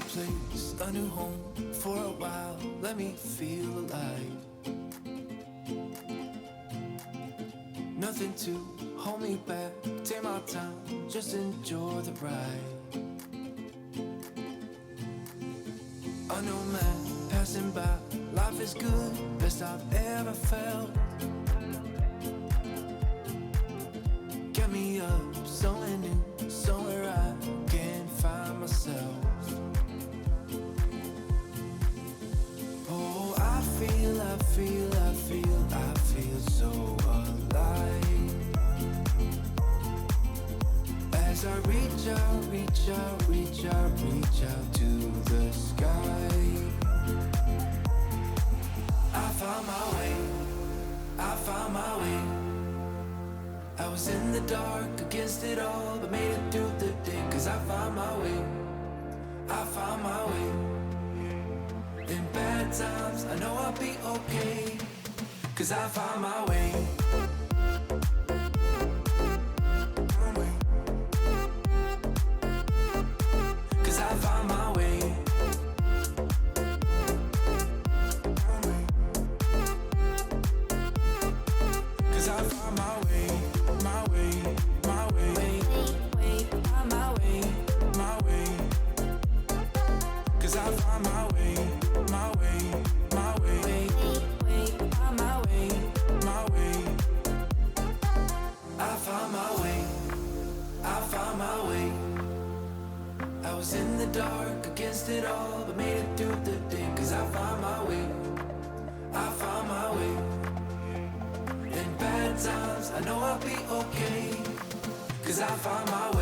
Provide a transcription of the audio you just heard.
place, a new home for a while. Let me feel alive. Nothing to hold me back. Take my time, just enjoy the ride. A new man passing by. Life is good, best I've ever felt. Get me up, somewhere new, somewhere I can find myself. Oh, I feel so alive. As I reach out to the sky. I found my way. I was in the dark against it all, but made it through the day. Cause I found my way. In bad times, I know I'll be okay. Cause I found my way. Cause I found my way. Cause I found my way. My way. Cause I found my way. My way. I was in the dark against it all, but made it through the day. Cause I found my way. In bad times, I know I'll be okay. Cause I found my way.